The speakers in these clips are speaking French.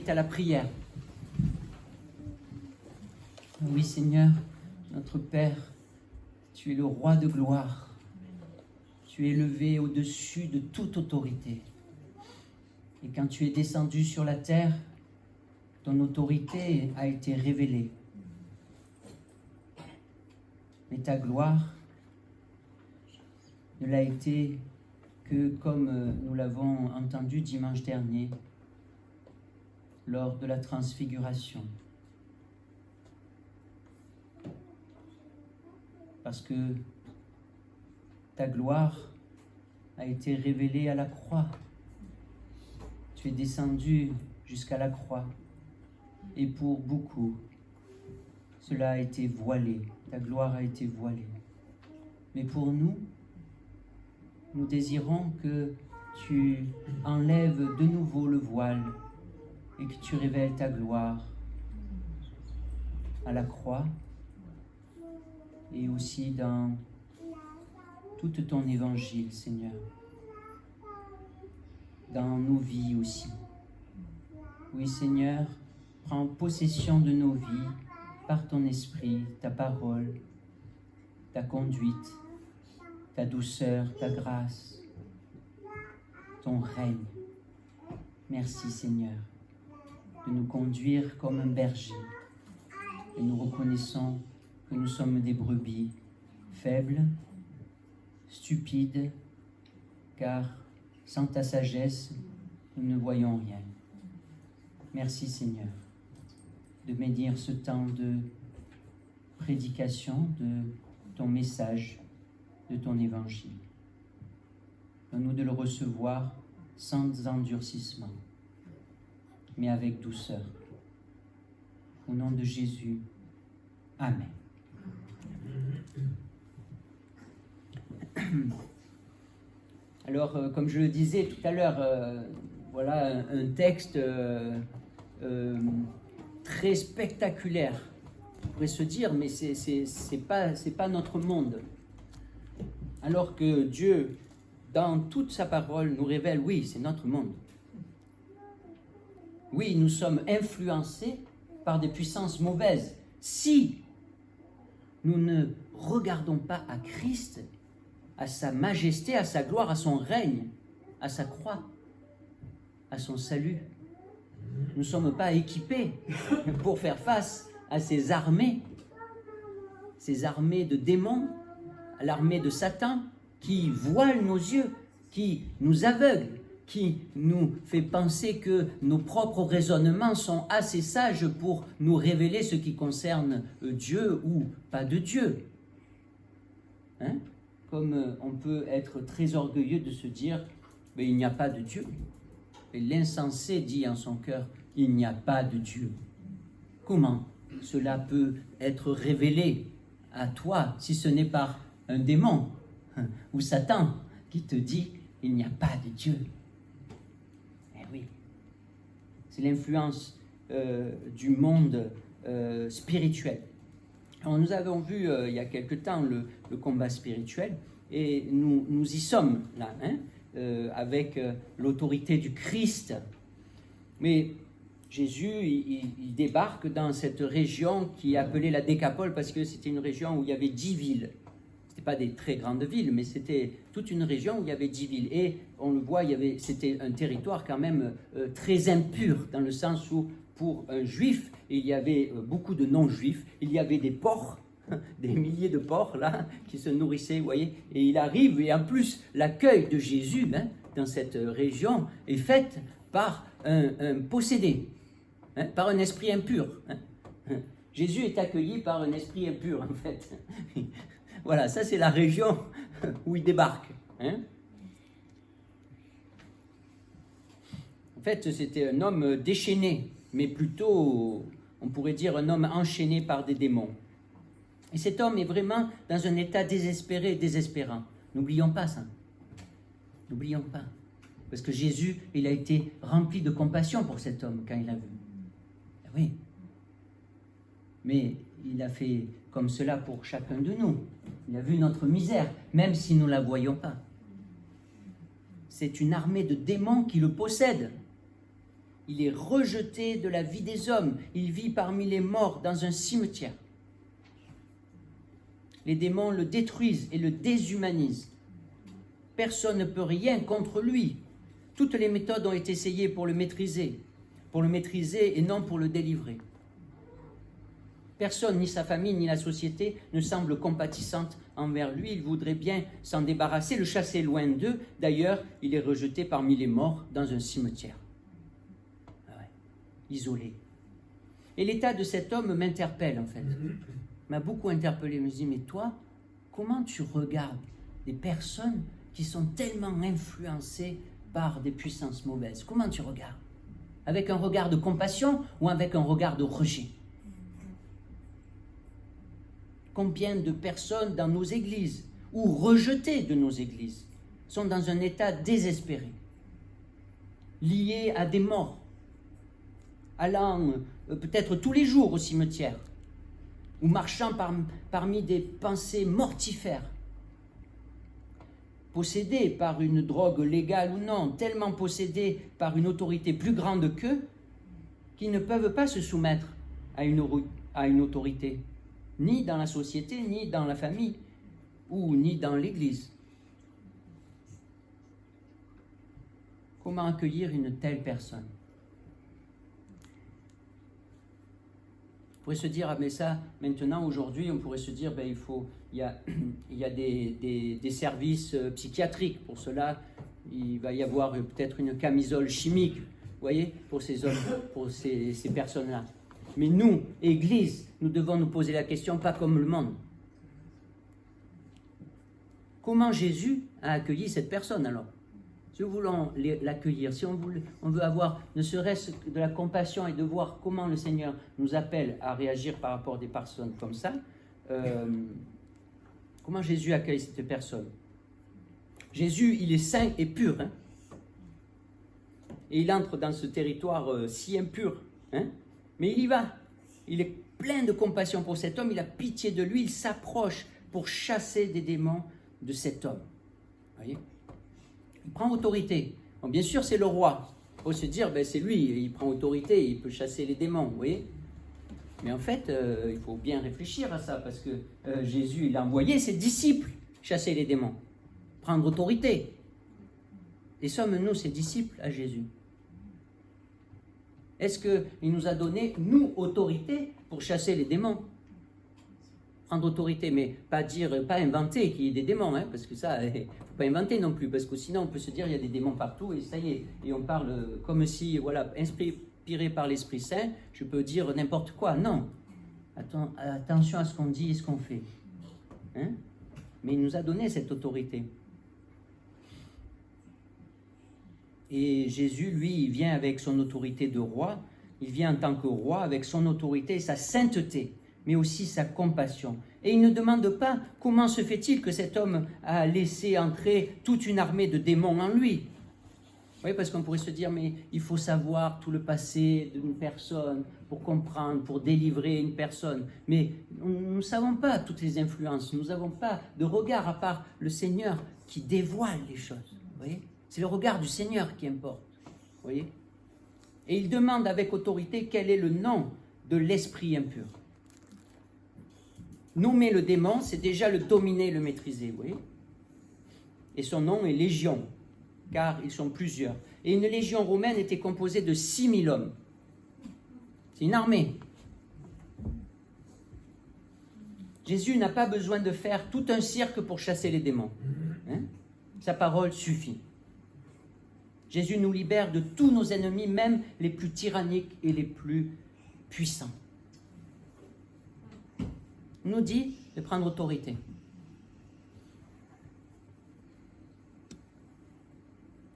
invite à la prière. Oui, Seigneur, notre Père, tu es le roi de gloire. Tu es élevé au-dessus de toute autorité. Et quand tu es descendu sur la terre, ton autorité a été révélée. Mais ta gloire ne l'a été que, comme nous l'avons entendu dimanche dernier, lors de la transfiguration. Parce que ta gloire a été révélée à la croix. Tu es descendu jusqu'à la croix. Et pour beaucoup, cela a été voilé. Ta gloire a été voilée. Mais pour nous, nous désirons que tu enlèves de nouveau le voile et que tu révèles ta gloire à la croix et aussi dans tout ton évangile, Seigneur. Dans nos vies aussi. Oui, Seigneur, prends possession de nos vies par ton esprit, ta parole, ta conduite, ta douceur, ta grâce, ton règne. Merci, Seigneur, de nous conduire comme un berger. Et nous reconnaissons que nous sommes des brebis faibles, stupides, car sans ta sagesse, nous ne voyons rien. Merci, Seigneur, de bénir ce temps de prédication de ton message, de ton évangile. Donne-nous de le recevoir sans endurcissement, mais avec douceur. Au nom de Jésus, Amen. Alors, comme je le disais tout à l'heure, voilà un texte très spectaculaire. On pourrait se dire, mais c'est pas notre monde. Alors que Dieu, dans toute sa parole, nous révèle, oui, c'est notre monde. Oui, nous sommes influencés par des puissances mauvaises. Si nous ne regardons pas à Christ, à sa majesté, à sa gloire, à son règne, à sa croix, à son salut, nous ne sommes pas équipés pour faire face à ces armées de démons, à l'armée de Satan qui voile nos yeux, qui nous aveugle, qui nous fait penser que nos propres raisonnements sont assez sages pour nous révéler ce qui concerne Dieu ou pas de Dieu. Hein? Comme on peut être très orgueilleux de se dire « mais il n'y a pas de Dieu ». Et l'insensé dit en son cœur « il n'y a pas de Dieu ». Comment cela peut être révélé à toi si ce n'est par un démon ou Satan qui te dit « il n'y a pas de Dieu ». Eh oui, c'est l'influence du monde spirituel. Alors, nous avons vu il y a quelque temps le combat spirituel et nous y sommes là, hein, avec l'autorité du Christ. Mais Jésus, il débarque dans cette région qui est appelée la Décapole parce que c'était une région où il y avait 10 villes. Ce n'était pas des très grandes villes, mais c'était toute une région où il y avait 10 villes. Et on le voit, c'était un territoire quand même très impur, dans le sens où pour un juif, il y avait beaucoup de non-juifs, il y avait des porcs, des milliers de porcs là, qui se nourrissaient, vous voyez, et il arrive, et en plus, l'accueil de Jésus hein, dans cette région est fait par un possédé, hein, par un esprit impur. Hein. Jésus est accueilli par un esprit impur, en fait. Voilà, ça c'est la région où il débarque. Hein. En fait, c'était un homme déchaîné, mais plutôt, on pourrait dire, un homme enchaîné par des démons. Et cet homme est vraiment dans un état désespéré, désespérant. N'oublions pas ça. N'oublions pas. Parce que Jésus, il a été rempli de compassion pour cet homme quand il l'a vu. Oui. Mais il a fait comme cela pour chacun de nous. Il a vu notre misère, même si nous ne la voyons pas. C'est une armée de démons qui le possède. Il est rejeté de la vie des hommes. Il vit parmi les morts dans un cimetière. Les démons le détruisent et le déshumanisent. Personne ne peut rien contre lui. Toutes les méthodes ont été essayées pour le maîtriser et non pour le délivrer. Personne, ni sa famille, ni la société, ne semble compatissante envers lui. Il voudrait bien s'en débarrasser, le chasser loin d'eux. D'ailleurs, il est rejeté parmi les morts dans un cimetière. Isolé. Et l'état de cet homme m'interpelle en fait. M'a beaucoup interpellé. Il me dit, mais toi, comment tu regardes des personnes qui sont tellement influencées par des puissances mauvaises? Comment tu regardes? Avec un regard de compassion ou avec un regard de rejet? Combien de personnes dans nos églises ou rejetées de nos églises sont dans un état désespéré, liées à des morts, allant peut-être tous les jours au cimetière, ou marchant parmi des pensées mortifères, possédés par une drogue légale ou non, tellement possédés par une autorité plus grande qu'eux, qu'ils ne peuvent pas se soumettre à une autorité, ni dans la société, ni dans la famille, ou ni dans l'Église. Comment accueillir une telle personne? On pourrait se dire, ah mais ça, maintenant, aujourd'hui, on pourrait se dire, ben, il y a des services psychiatriques. Pour cela, il va y avoir peut-être une camisole chimique, vous voyez, pour ces hommes, pour ces personnes-là. Mais nous, Église, nous devons nous poser la question, pas comme le monde. Comment Jésus a accueilli cette personne alors? Si nous voulons l'accueillir, si on veut avoir ne serait-ce que de la compassion et de voir comment le Seigneur nous appelle à réagir par rapport à des personnes comme ça, comment Jésus accueille cette personne? Jésus, il est saint et pur, hein? Et il entre dans ce territoire si impur, hein? Mais il y va. Il est plein de compassion pour cet homme, il a pitié de lui, il s'approche pour chasser des démons de cet homme. Vous voyez? Il prend autorité. Bon, bien sûr, c'est le roi. Il faut se dire, ben, c'est lui, il prend autorité, il peut chasser les démons, vous voyez? Mais en fait, il faut bien réfléchir à ça, parce que Jésus, il a envoyé ses disciples chasser les démons, prendre autorité. Et sommes-nous ses disciples à Jésus? Est-ce qu'il nous a donné, nous, autorité pour chasser les démons? Prendre autorité, mais pas inventer qu'il y ait des démons, hein, parce que ça, il ne faut pas inventer non plus, parce que sinon on peut se dire il y a des démons partout, et ça y est, et on parle comme si, voilà, inspiré par l'Esprit Saint, je peux dire n'importe quoi. Non, attention à ce qu'on dit et ce qu'on fait. Hein? Mais il nous a donné cette autorité. Et Jésus, lui, il vient avec son autorité de roi, il vient en tant que roi avec son autorité et sa sainteté, mais aussi sa compassion. Et il ne demande pas comment se fait-il que cet homme a laissé entrer toute une armée de démons en lui. Oui, parce qu'on pourrait se dire, mais il faut savoir tout le passé d'une personne pour comprendre, pour délivrer une personne. Mais nous ne savons pas toutes les influences, nous n'avons pas de regard à part le Seigneur qui dévoile les choses. Vous voyez ? C'est le regard du Seigneur qui importe. Vous voyez ? Et il demande avec autorité quel est le nom de l'esprit impur. Nommer le démon, c'est déjà le dominer, le maîtriser. Vous voyez ? Et son nom est Légion, car ils sont plusieurs. Et une légion romaine était composée de 6000 hommes. C'est une armée. Jésus n'a pas besoin de faire tout un cirque pour chasser les démons. Hein ? Sa parole suffit. Jésus nous libère de tous nos ennemis, même les plus tyranniques et les plus puissants. Il nous dit de prendre autorité.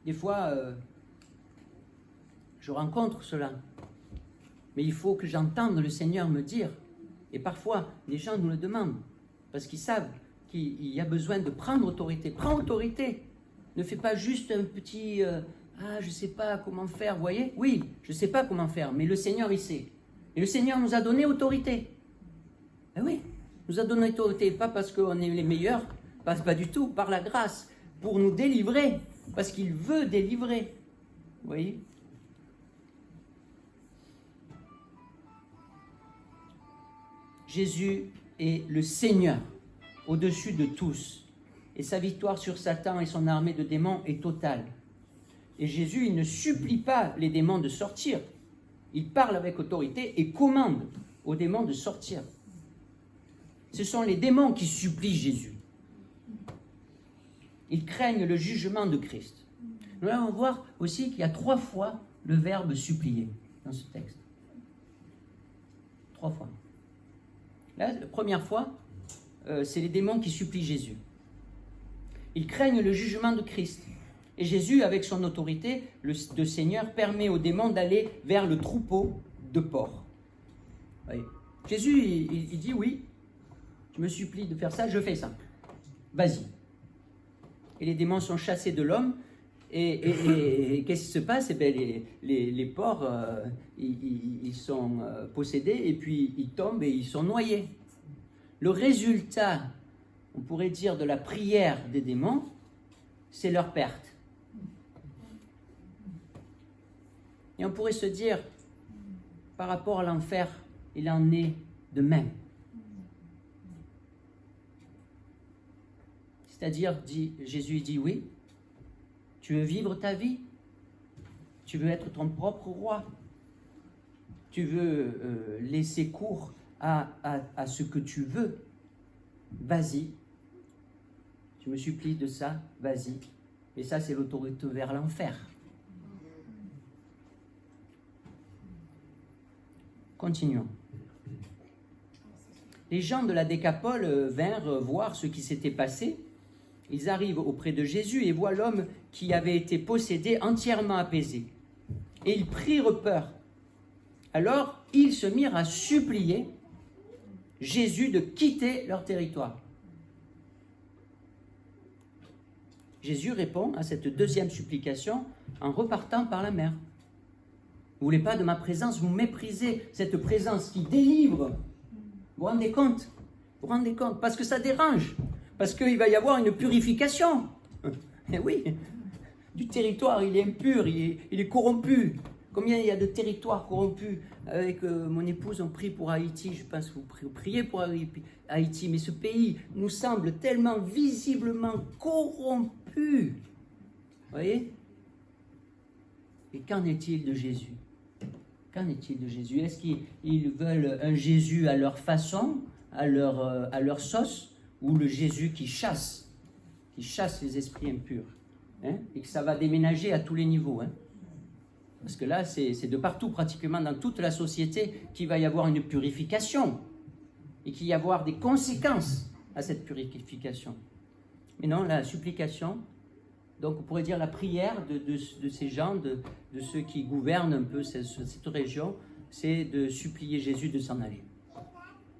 Des fois, je rencontre cela. Mais il faut que j'entende le Seigneur me dire. Et parfois, les gens nous le demandent. Parce qu'ils savent qu'il y a besoin de prendre autorité. Prends autorité. Ne fais pas juste un petit... je ne sais pas comment faire, vous voyez? Oui, je ne sais pas comment faire, mais le Seigneur, il sait. Et le Seigneur nous a donné autorité. Ben oui, nous a donné autorité, pas parce qu'on est les meilleurs, pas du tout, par la grâce, pour nous délivrer, parce qu'il veut délivrer. Vous voyez? Jésus est le Seigneur au-dessus de tous. Et sa victoire sur Satan et son armée de démons est totale. Et Jésus, il ne supplie pas les démons de sortir. Il parle avec autorité et commande aux démons de sortir. Ce sont les démons qui supplient Jésus. Ils craignent le jugement de Christ. Nous allons voir aussi qu'il y a 3 fois le verbe supplier dans ce texte. 3 fois. Là, la première fois, c'est les démons qui supplient Jésus. Ils craignent le jugement de Christ. Et Jésus, avec son autorité, le Seigneur, permet aux démons d'aller vers le troupeau de porcs. Voyez. Jésus, il dit oui, je me supplie de faire ça, je fais ça. Vas-y. Et les démons sont chassés de l'homme. Et qu'est-ce qui se passe? Eh bien, les porcs, ils sont possédés et puis ils tombent et ils sont noyés. Le résultat, on pourrait dire, de la prière des démons, c'est leur perte. Et on pourrait se dire, par rapport à l'enfer, il en est de même. C'est-à-dire, Jésus dit oui, tu veux vivre ta vie, tu veux être ton propre roi, tu veux laisser cours à ce que tu veux, vas-y. Je me supplie de ça, vas-y. Et ça, c'est l'autorité vers l'enfer. Continuons. Les gens de la Décapole vinrent voir ce qui s'était passé. Ils arrivent auprès de Jésus et voient l'homme qui avait été possédé entièrement apaisé. Et ils prirent peur. Alors, ils se mirent à supplier Jésus de quitter leur territoire. Jésus répond à cette deuxième supplication en repartant par la mer. Vous ne voulez pas de ma présence, vous méprisez cette présence qui délivre. Vous vous rendez compte? Vous vous rendez compte? Parce que ça dérange. Parce qu'il va y avoir une purification. Et oui, du territoire, il est impur, il est corrompu. Combien il y a de territoires corrompus? Avec mon épouse, on prie pour Haïti. Je pense que vous priez pour Haïti. Mais ce pays nous semble tellement visiblement corrompu. Vous voyez? Et qu'en est-il de Jésus? Qu'en est-il de Jésus? Est-ce qu'ils veulent un Jésus à leur façon, à leur sauce, ou le Jésus qui chasse les esprits impurs, hein? Et que ça va déménager à tous les niveaux, hein? Parce que là, c'est de partout, pratiquement dans toute la société, qu'il va y avoir une purification et qu'il va y avoir des conséquences à cette purification. Mais non, la supplication, donc on pourrait dire la prière de ces gens, de ceux qui gouvernent un peu cette région, c'est de supplier Jésus de s'en aller.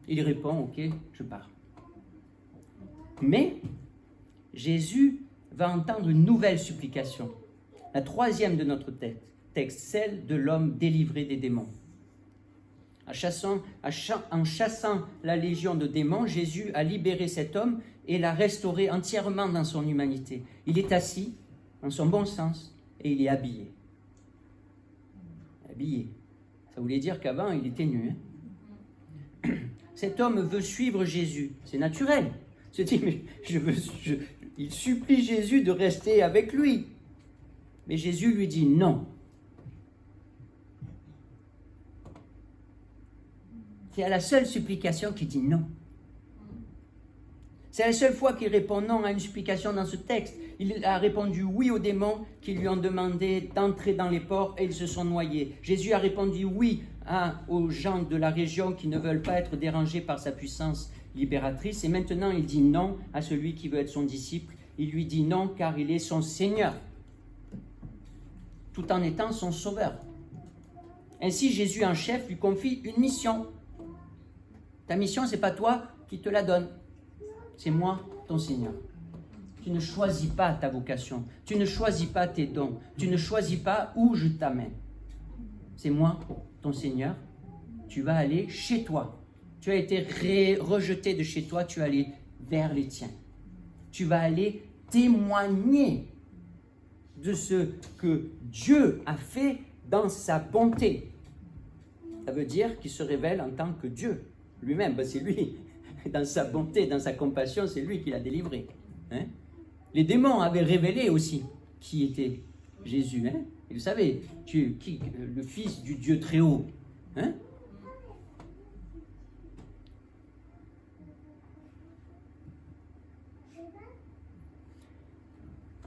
Il répond, ok, je pars. Mais Jésus va entendre une nouvelle supplication, la troisième de notre texte, celle de l'homme délivré des démons. En chassant la légion de démons, Jésus a libéré cet homme et l'a restauré entièrement dans son humanité. Il est assis, dans son bon sens, et il est habillé. Habillé. Ça voulait dire qu'avant, il était nu. Hein? Cet homme veut suivre Jésus. C'est naturel. Il se dit, mais il supplie Jésus de rester avec lui. Mais Jésus lui dit non. C'est à la seule supplication qu'il dit non. C'est la seule fois qu'il répond non à une supplication dans ce texte. Il a répondu oui aux démons qui lui ont demandé d'entrer dans les ports et ils se sont noyés. Jésus a répondu oui aux gens de la région qui ne veulent pas être dérangés par sa puissance libératrice. Et maintenant, il dit non à celui qui veut être son disciple. Il lui dit non car il est son Seigneur, tout en étant son sauveur. Ainsi, Jésus en chef lui confie une mission. Ta mission, ce n'est pas toi qui te la donne. C'est moi, ton Seigneur. Tu ne choisis pas ta vocation. Tu ne choisis pas tes dons. Tu ne choisis pas où je t'amène. C'est moi, ton Seigneur. Tu vas aller chez toi. Tu as été rejeté de chez toi. Tu vas aller vers les tiens. Tu vas aller témoigner de ce que Dieu a fait dans sa bonté. Ça veut dire qu'il se révèle en tant que Dieu. lui-même. Ben, c'est lui, dans sa bonté, dans sa compassion, c'est lui qui l'a délivré. Hein? Les démons avaient révélé aussi qui était Jésus. Hein? Et vous savez, le Fils du Dieu très haut. Hein?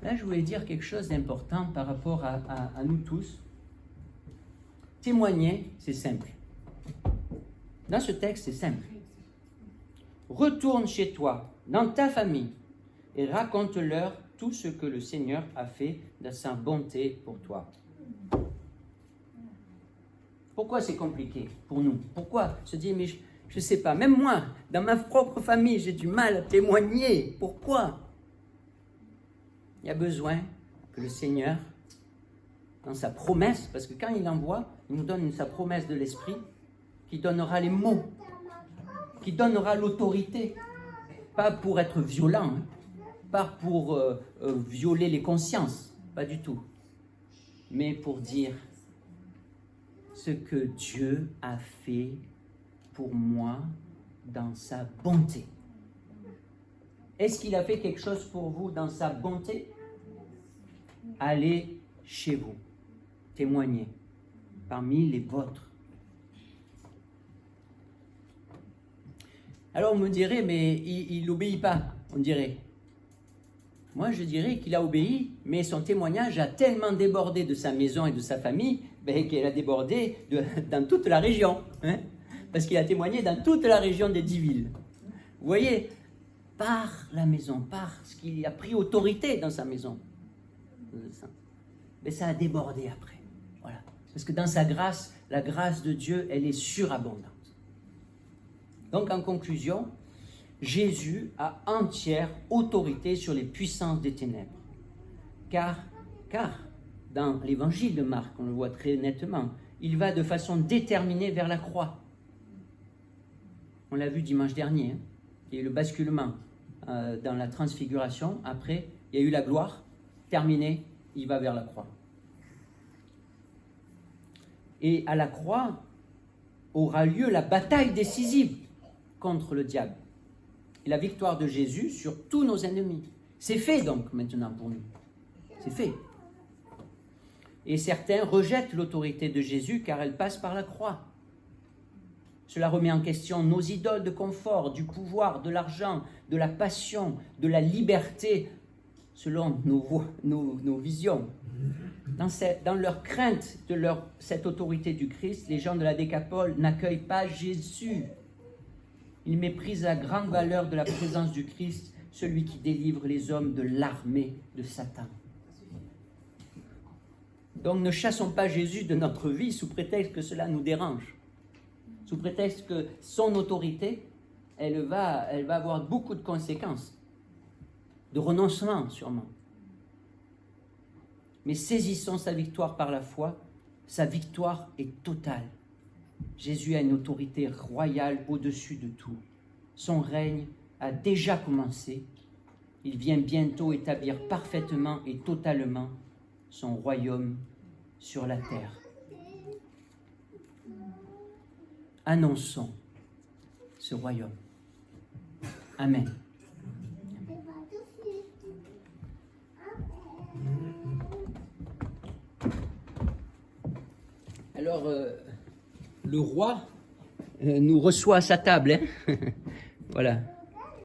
Là, je voulais dire quelque chose d'important par rapport à nous tous. Témoigner, c'est simple. Dans ce texte, c'est simple. Retourne chez toi, dans ta famille, et raconte-leur tout ce que le Seigneur a fait de sa bonté pour toi. Pourquoi c'est compliqué pour nous? Pourquoi se dire, mais je ne sais pas, même moi, dans ma propre famille, j'ai du mal à témoigner. Pourquoi? Il y a besoin que le Seigneur, dans sa promesse, parce que quand il envoie, il nous donne sa promesse de l'Esprit, qui donnera les mots, qui donnera l'autorité, pas pour être violent, hein, pas pour violer les consciences, pas du tout, mais pour dire ce que Dieu a fait pour moi dans sa bonté. Est-ce qu'il a fait quelque chose pour vous dans sa bonté? Allez chez vous, témoignez parmi les vôtres. Alors on me dirait, mais il n'obéit pas, on dirait. Moi je dirais qu'il a obéi, mais son témoignage a tellement débordé de sa maison et de sa famille, qu'elle a débordé dans toute la région. Hein, parce qu'il a témoigné dans toute la région des 10 villes. Vous voyez, par la maison, parce qu'il a pris autorité dans sa maison. Mais ça a débordé après. Voilà. Parce que dans sa grâce, la grâce de Dieu, elle est surabondante. Donc en conclusion, Jésus a entière autorité sur les puissances des ténèbres. Car dans l'évangile de Marc, on le voit très nettement, il va de façon déterminée vers la croix. On l'a vu dimanche dernier, hein. Il y a eu le basculement dans la transfiguration. Après, il y a eu la gloire. Terminé, il va vers la croix. Et à la croix aura lieu la bataille décisive contre le diable. Et la victoire de Jésus sur tous nos ennemis. C'est fait donc maintenant pour nous. C'est fait. Et certains rejettent l'autorité de Jésus car elle passe par la croix. Cela remet en question nos idoles de confort, du pouvoir, de l'argent, de la passion, de la liberté, selon nos visions. Dans leur crainte de cette autorité du Christ, les gens de la Décapole n'accueillent pas Jésus. Ils méprisent la grande valeur de la présence du Christ, celui qui délivre les hommes de l'armée de Satan. Donc ne chassons pas Jésus de notre vie sous prétexte que cela nous dérange. Sous prétexte que son autorité, elle va avoir beaucoup de conséquences, de renoncement sûrement. Mais saisissons sa victoire par la foi, sa victoire est totale. Jésus a une autorité royale au-dessus de tout. Son règne a déjà commencé. Il vient bientôt établir parfaitement et totalement son royaume sur la terre. Annonçons ce royaume. Amen. Alors, le roi nous reçoit à sa table. Hein. Voilà.